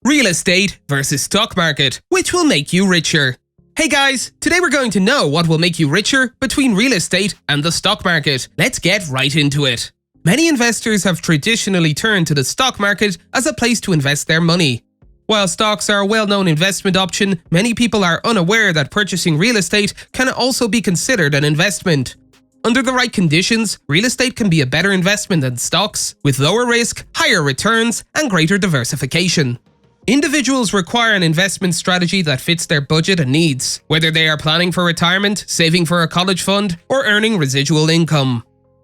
Real estate versus stock market, which will make you richer. Hey guys, today we're going to know what will make you richer between real estate and the stock market. Let's get right into it. Many investors have traditionally turned to the stock market as a place to invest their money. While stocks are a well-known investment option, many people are unaware that purchasing real estate can also be considered an investment. Under the right conditions, real estate can be a better investment than stocks, with lower risk, higher returns, and greater diversification. Individuals require an investment strategy that fits their budget and needs, whether they are planning for retirement, saving for a college fund, or earning residual income.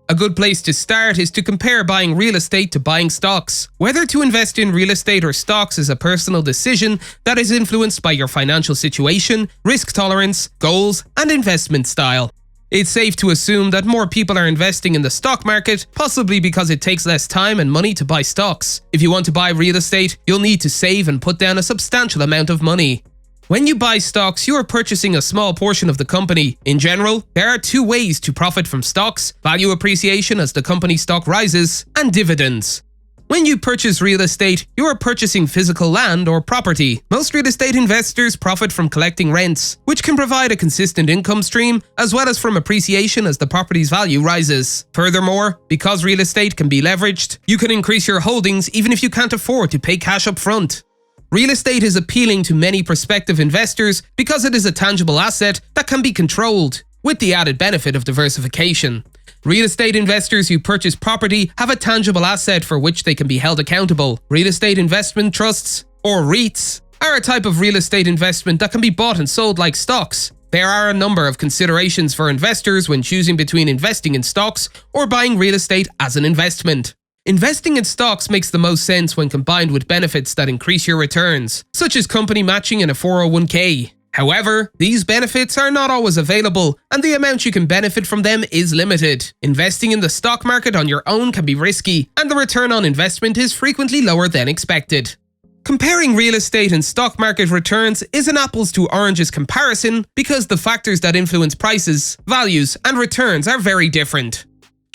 A good place to start is to compare buying real estate to buying stocks. Whether to invest in real estate or stocks is a personal decision that is influenced by your financial situation, risk tolerance, goals, and investment style. It's safe to assume that more people are investing in the stock market, possibly because it takes less time and money to buy stocks. If you want to buy real estate, you'll need to save and put down a substantial amount of money. When you buy stocks, you are purchasing a small portion of the company. In general, there are two ways to profit from stocks: value appreciation as the company stock rises, and dividends. When you purchase real estate, you are purchasing physical land or property. Most real estate investors profit from collecting rents, which can provide a consistent income stream, as well as from appreciation as the property's value rises. Furthermore, because real estate can be leveraged, you can increase your holdings even if you can't afford to pay cash up front. Real estate is appealing to many prospective investors because it is a tangible asset that can be controlled, with the added benefit of diversification. Real estate investors who purchase property have a tangible asset for which they can be held accountable. Real estate investment trusts, or REITs, are a type of real estate investment that can be bought and sold like stocks. There are a number of considerations for investors when choosing between investing in stocks or buying real estate as an investment. Investing in stocks makes the most sense when combined with benefits that increase your returns, such as company matching in a 401k. However, these benefits are not always available, and the amount you can benefit from them is limited. Investing in the stock market on your own can be risky, and the return on investment is frequently lower than expected. Comparing real estate and stock market returns is an apples to oranges comparison because the factors that influence prices, values, and returns are very different.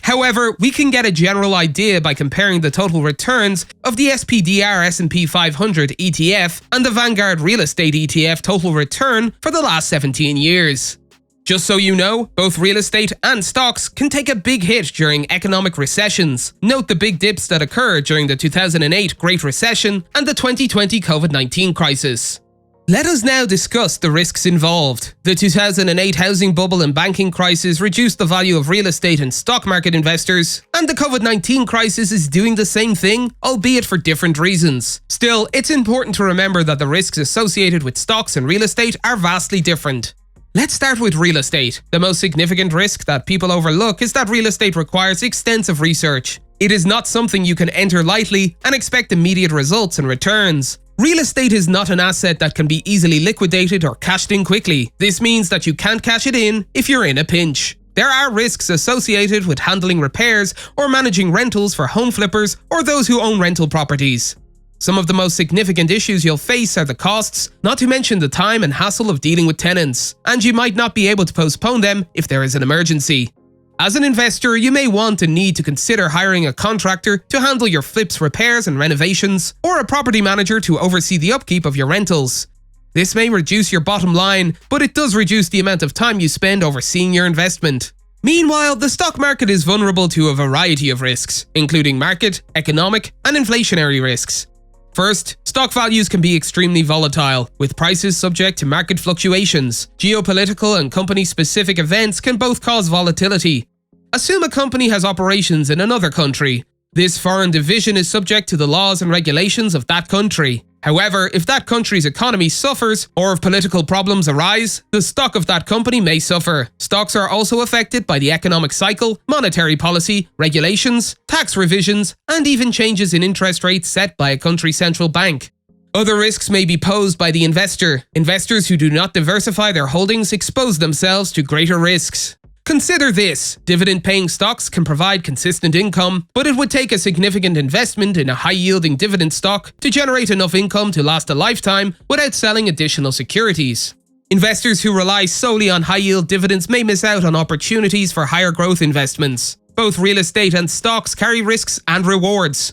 However, we can get a general idea by comparing the total returns of the SPDR S&P 500 ETF and the Vanguard Real Estate ETF total return for the last 17 years. Just so you know, both real estate and stocks can take a big hit during economic recessions. Note the big dips that occurred during the 2008 Great Recession and the 2020 COVID-19 crisis. Let us now discuss the risks involved. The 2008 housing bubble and banking crisis reduced the value of real estate and stock market investors, and the COVID-19 crisis is doing the same thing, albeit for different reasons. Still, it's important to remember that the risks associated with stocks and real estate are vastly different. Let's start with real estate. The most significant risk that people overlook is that real estate requires extensive research. It is not something you can enter lightly and expect immediate results and returns. Real estate is not an asset that can be easily liquidated or cashed in quickly. This means that you can't cash it in if you're in a pinch. There are risks associated with handling repairs or managing rentals for home flippers or those who own rental properties. Some of the most significant issues you'll face are the costs, not to mention the time and hassle of dealing with tenants, and you might not be able to postpone them if there is an emergency. As an investor, you may want and need to consider hiring a contractor to handle your flips, repairs, and renovations, or a property manager to oversee the upkeep of your rentals. This may reduce your bottom line, but it does reduce the amount of time you spend overseeing your investment. Meanwhile, the stock market is vulnerable to a variety of risks, including market, economic, and inflationary risks. First, stock values can be extremely volatile, with prices subject to market fluctuations. Geopolitical and company-specific events can both cause volatility. Assume a company has operations in another country. This foreign division is subject to the laws and regulations of that country. However, if that country's economy suffers, or if political problems arise, the stock of that company may suffer. Stocks are also affected by the economic cycle, monetary policy, regulations, tax revisions, and even changes in interest rates set by a country's central bank. Other risks may be posed by the investor. Investors who do not diversify their holdings expose themselves to greater risks. Consider this: dividend-paying stocks can provide consistent income, but it would take a significant investment in a high-yielding dividend stock to generate enough income to last a lifetime without selling additional securities. Investors who rely solely on high-yield dividends may miss out on opportunities for higher growth investments. Both real estate and stocks carry risks and rewards.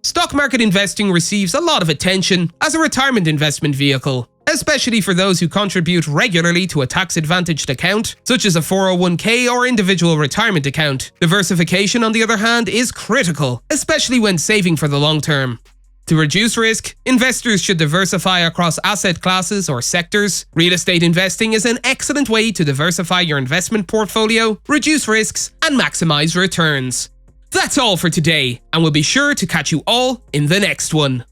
Stock market investing receives a lot of attention as a retirement investment vehicle, especially for those who contribute regularly to a tax-advantaged account, such as a 401k or individual retirement account. Diversification, on the other hand, is critical, especially when saving for the long term. To reduce risk, investors should diversify across asset classes or sectors. Real estate investing is an excellent way to diversify your investment portfolio, reduce risks, and maximize returns. That's all for today, and we'll be sure to catch you all in the next one.